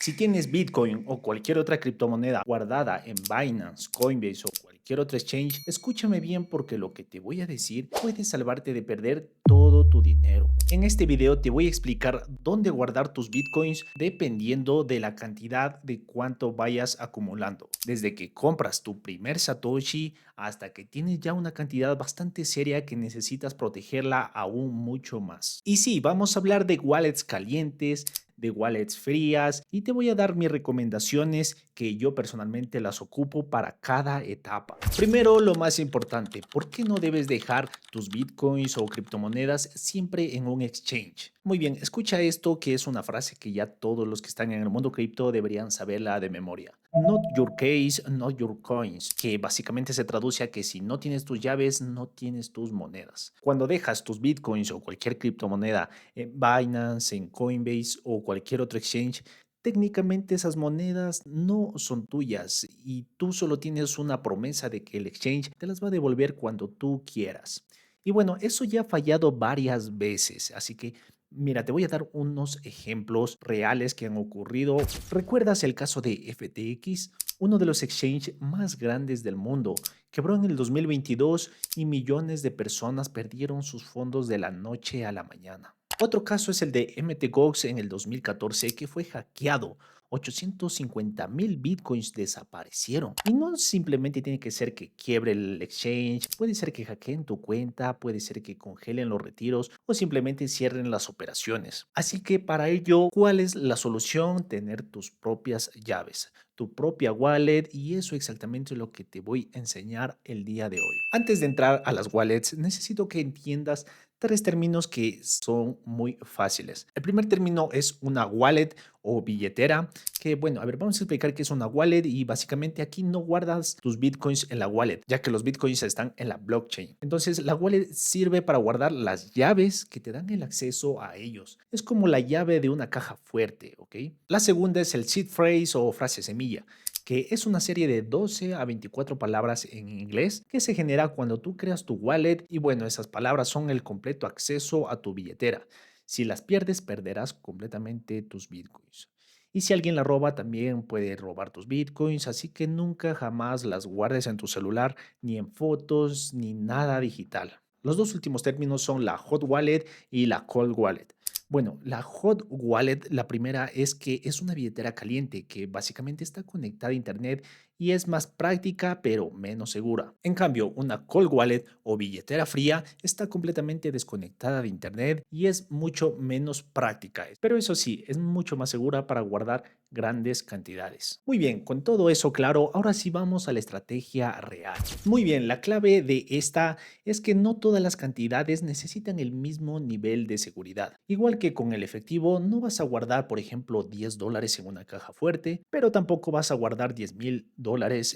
Si tienes Bitcoin o cualquier otra criptomoneda guardada en Binance, Coinbase o cualquier otro exchange, escúchame bien porque lo que te voy a decir puede salvarte de perder todo tu dinero. En este video te voy a explicar dónde guardar tus Bitcoins dependiendo de la cantidad de cuánto vayas acumulando. Desde que compras tu primer Satoshi hasta que tienes ya una cantidad bastante seria que necesitas protegerla aún mucho más. Y sí, vamos a hablar de wallets calientes, de wallets frías y te voy a dar mis recomendaciones que yo personalmente las ocupo para cada etapa. Primero, lo más importante, ¿por qué no debes dejar tus bitcoins o criptomonedas siempre en un exchange? Muy bien, escucha esto que es una frase que ya todos los que están en el mundo cripto deberían saberla de memoria. Not your case, not your coins, que básicamente se traduce a que si no tienes tus llaves, no tienes tus monedas. Cuando dejas tus bitcoins o cualquier criptomoneda en Binance, en Coinbase o cualquier otro exchange, técnicamente esas monedas no son tuyas y tú solo tienes una promesa de que el exchange te las va a devolver cuando tú quieras. Y bueno, eso ya ha fallado varias veces, así que mira, te voy a dar unos ejemplos reales que han ocurrido. ¿Recuerdas el caso de FTX? Uno de los exchanges más grandes del mundo. Quebró en el 2022 y millones de personas perdieron sus fondos de la noche a la mañana. Otro caso es el de MTGOX en el 2014 que fue hackeado. 850,000 bitcoins desaparecieron. Y no simplemente tiene que ser que quiebre el exchange, puede ser que hackeen tu cuenta, puede ser que congelen los retiros o simplemente cierren las operaciones. Así que para ello, ¿cuál es la solución? Tener tus propias llaves, tu propia wallet y eso exactamente es lo que te voy a enseñar el día de hoy. Antes de entrar a las wallets, necesito que entiendas tres términos que son muy fáciles. El primer término es una wallet o billetera, que bueno, a ver, vamos a explicar qué es una wallet y básicamente aquí no guardas tus bitcoins en la wallet, ya que los bitcoins están en la blockchain. Entonces, la wallet sirve para guardar las llaves que te dan el acceso a ellos. Es como la llave de una caja fuerte, ¿ok? La segunda es el seed phrase o frase semilla, que es una serie de 12 a 24 palabras en inglés que se genera cuando tú creas tu wallet y bueno, esas palabras son el completo acceso a tu billetera. Si las pierdes, perderás completamente tus bitcoins. Y si alguien la roba, también puede robar tus bitcoins, así que nunca jamás las guardes en tu celular, ni en fotos, ni nada digital. Los dos últimos términos son la hot wallet y la cold wallet. Bueno, la hot wallet, la primera es que es una billetera caliente que básicamente está conectada a internet y es más práctica pero menos segura. En cambio, una cold wallet o billetera fría está completamente desconectada de internet y es mucho menos práctica, pero eso sí, es mucho más segura para guardar grandes cantidades. Muy bien, con todo eso claro, ahora sí vamos a la estrategia real. Muy bien, la clave de esta es que no todas las cantidades necesitan el mismo nivel de seguridad. Igual que con el efectivo, no vas a guardar, por ejemplo, $10 en una caja fuerte, pero tampoco vas a guardar $10,000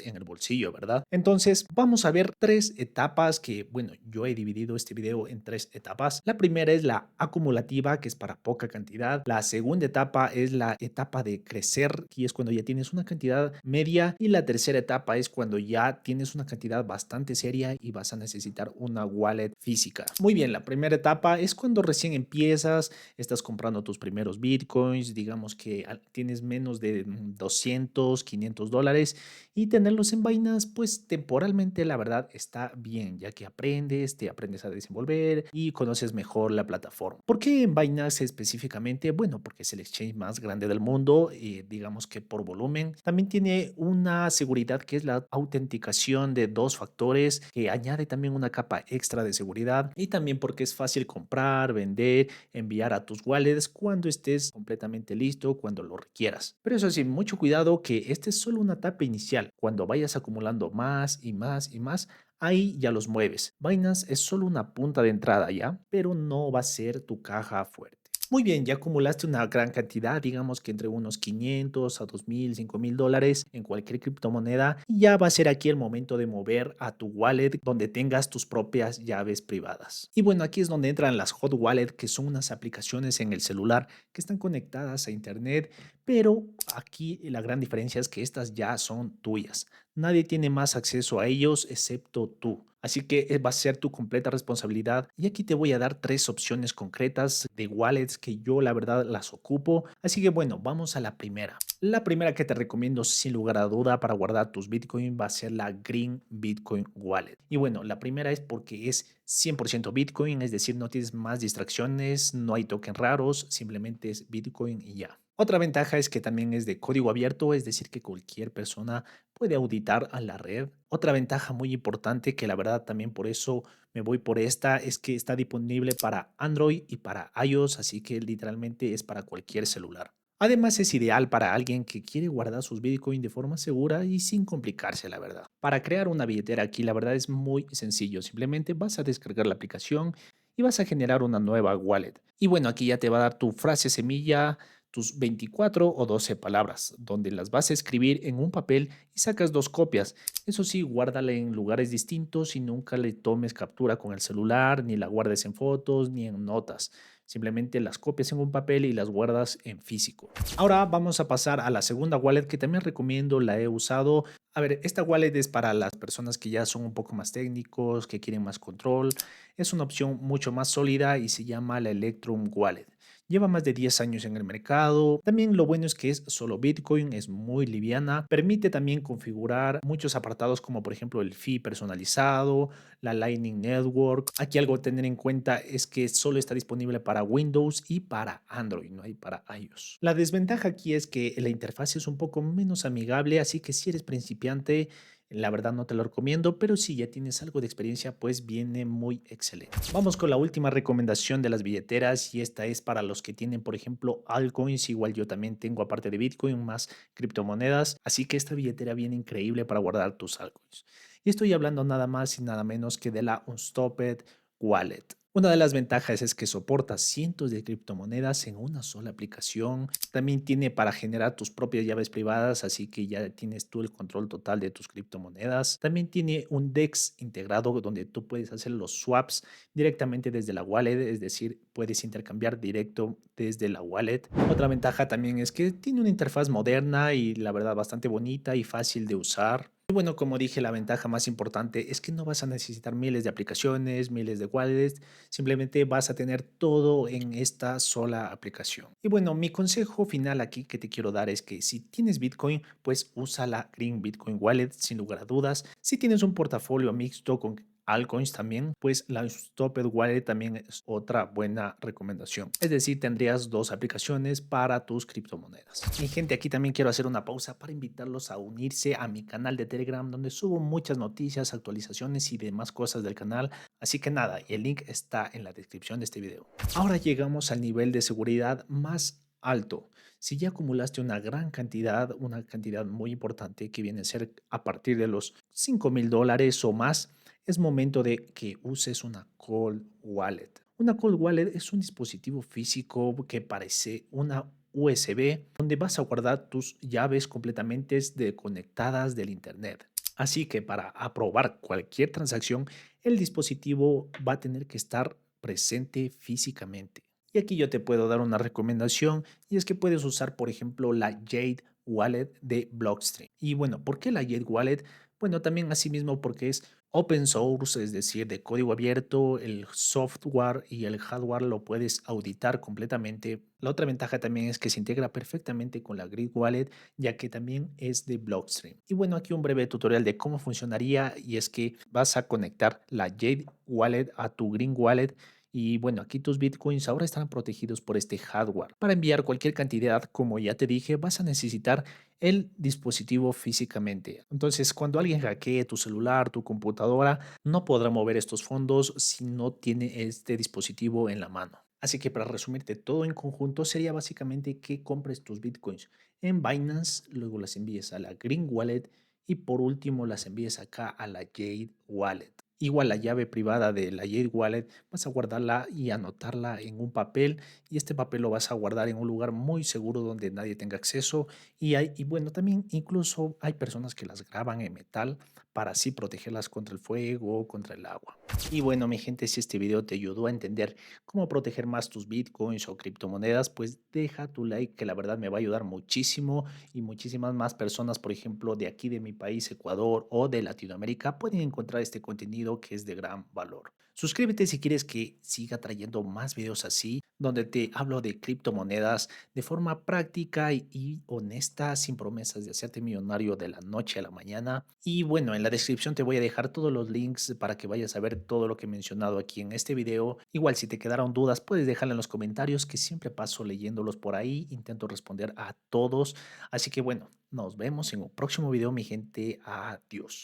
en el bolsillo, ¿verdad? Entonces, vamos a ver tres etapas que, bueno, yo he dividido este video en tres etapas. La primera es la acumulativa, que es para poca cantidad. La segunda etapa es la etapa de crecer, que es cuando ya tienes una cantidad media. Y la tercera etapa es cuando ya tienes una cantidad bastante seria y vas a necesitar una wallet física. Muy bien, la primera etapa es cuando recién empiezas, estás comprando tus primeros bitcoins, digamos que tienes menos de 200, $500 y tenerlos en Binance, pues temporalmente la verdad está bien, ya que aprendes, te aprendes a desenvolver y conoces mejor la plataforma. ¿Por qué en Binance específicamente? Bueno, porque es el exchange más grande del mundo y digamos que por volumen. También tiene una seguridad que es la autenticación de dos factores que añade también una capa extra de seguridad y también porque es fácil comprar, vender, enviar a tus wallets cuando estés completamente listo, cuando lo requieras. Pero eso sí, mucho cuidado que esta es solo una etapa inicial. Cuando vayas acumulando más y más y más, ahí ya los mueves. Binance es solo una punta de entrada ya, pero no va a ser tu caja fuerte. Muy bien, ya acumulaste una gran cantidad, digamos que entre unos 500 a 2,000, $5,000 en cualquier criptomoneda y ya va a ser aquí el momento de mover a tu wallet donde tengas tus propias llaves privadas. Y bueno, aquí es donde entran las hot wallet, que son unas aplicaciones en el celular que están conectadas a internet, pero aquí la gran diferencia es que estas ya son tuyas. Nadie tiene más acceso a ellos excepto tú. Así que va a ser tu completa responsabilidad. Y aquí te voy a dar tres opciones concretas de wallets que yo la verdad las ocupo. Así que bueno, vamos a la primera. La primera que te recomiendo sin lugar a duda para guardar tus Bitcoin va a ser la Green Bitcoin Wallet. Y bueno, la primera es porque es 100% Bitcoin, es decir, no tienes más distracciones, no hay tokens raros, simplemente es Bitcoin y ya. Otra ventaja es que también es de código abierto, es decir, que cualquier persona puede auditar a la red. Otra ventaja muy importante, que la verdad también por eso me voy por esta, es que está disponible para Android y para iOS, así que literalmente es para cualquier celular. Además es ideal para alguien que quiere guardar sus Bitcoin de forma segura y sin complicarse, la verdad. Para crear una billetera aquí, la verdad es muy sencillo. Simplemente vas a descargar la aplicación y vas a generar una nueva wallet. Y bueno, aquí ya te va a dar tu frase semilla, tus 24 o 12 palabras, donde las vas a escribir en un papel y sacas dos copias. Eso sí, guárdala en lugares distintos y nunca le tomes captura con el celular, ni la guardes en fotos, ni en notas. Simplemente las copias en un papel y las guardas en físico. Ahora vamos a pasar a la segunda wallet que también recomiendo, la he usado. A ver, esta wallet es para las personas que ya son un poco más técnicos, que quieren más control. Es una opción mucho más sólida y se llama la Electrum Wallet. Lleva más de 10 años en el mercado. También lo bueno es que es solo Bitcoin, es muy liviana. Permite también configurar muchos apartados como por ejemplo el fee personalizado, la Lightning Network. Aquí algo a tener en cuenta es que solo está disponible para Windows y para Android, no hay para iOS. La desventaja aquí es que la interfaz es un poco menos amigable, así que si eres principiante, la verdad no te lo recomiendo, pero si ya tienes algo de experiencia, pues viene muy excelente. Vamos con la última recomendación de las billeteras y esta es para los que tienen, por ejemplo, altcoins. Igual yo también tengo, aparte de Bitcoin, más criptomonedas, así que esta billetera viene increíble para guardar tus altcoins. Y estoy hablando nada más y nada menos que de la Unstopped Wallet. Una de las ventajas es que soporta cientos de criptomonedas en una sola aplicación. También tiene para generar tus propias llaves privadas, así que ya tienes tú el control total de tus criptomonedas. También tiene un DEX integrado donde tú puedes hacer los swaps directamente desde la wallet, es decir, puedes intercambiar directo desde la wallet. Otra ventaja también es que tiene una interfaz moderna y la verdad bastante bonita y fácil de usar. Y bueno, como dije, la ventaja más importante es que no vas a necesitar miles de aplicaciones, miles de wallets, simplemente vas a tener todo en esta sola aplicación. Y bueno, mi consejo final aquí que te quiero dar es que si tienes Bitcoin, pues usa la Green Bitcoin Wallet sin lugar a dudas. Si tienes un portafolio mixto con altcoins también, pues la Unstopped Wallet también es otra buena recomendación. Es decir, tendrías dos aplicaciones para tus criptomonedas. Y gente, aquí también quiero hacer una pausa para invitarlos a unirse a mi canal de Telegram, donde subo muchas noticias, actualizaciones y demás cosas del canal. Así que nada, el link está en la descripción de este video. Ahora llegamos al nivel de seguridad más alto. Si ya acumulaste una cantidad muy importante que viene a ser a partir de los $5,000 o más, es momento de que uses una Cold Wallet. Una Cold Wallet es un dispositivo físico que parece una USB donde vas a guardar tus llaves completamente conectadas del Internet. Así que para aprobar cualquier transacción, el dispositivo va a tener que estar presente físicamente. Y aquí yo te puedo dar una recomendación y es que puedes usar, por ejemplo, la Jade Wallet de Blockstream. Y bueno, ¿por qué la Jade Wallet? Bueno, también asimismo porque es open source, es decir, de código abierto, el software y el hardware lo puedes auditar completamente. La otra ventaja también es que se integra perfectamente con la Grid Wallet, ya que también es de Blockstream. Y bueno, aquí un breve tutorial de cómo funcionaría y es que vas a conectar la Jade Wallet a tu Green Wallet y bueno, aquí tus bitcoins ahora están protegidos por este hardware. Para enviar cualquier cantidad, como ya te dije, vas a necesitar el dispositivo físicamente. Entonces, cuando alguien hackee tu celular, tu computadora, no podrá mover estos fondos si no tiene este dispositivo en la mano. Así que para resumirte todo en conjunto, sería básicamente que compres tus bitcoins en Binance, luego las envíes a la Green Wallet y por último las envíes acá a la Jade Wallet. Igual la llave privada de la Jade Wallet vas a guardarla y anotarla en un papel y este papel lo vas a guardar en un lugar muy seguro donde nadie tenga acceso y bueno, también incluso hay personas que las graban en metal para así protegerlas contra el fuego o contra el agua. Y bueno, mi gente, si este video te ayudó a entender cómo proteger más tus bitcoins o criptomonedas, pues deja tu like, que la verdad me va a ayudar muchísimo, y muchísimas más personas, por ejemplo, de aquí de mi país, Ecuador, o de Latinoamérica, pueden encontrar este contenido que es de gran valor. Suscríbete si quieres que siga trayendo más videos así, donde te hablo de criptomonedas de forma práctica y honesta, sin promesas de hacerte millonario de la noche a la mañana. Y bueno, en la descripción te voy a dejar todos los links para que vayas a ver todo lo que he mencionado aquí en este video. Igual si te quedaron dudas, puedes dejarla en los comentarios, que siempre paso leyéndolos por ahí, intento responder a todos. Así que bueno, nos vemos en un próximo video, mi gente. Adiós.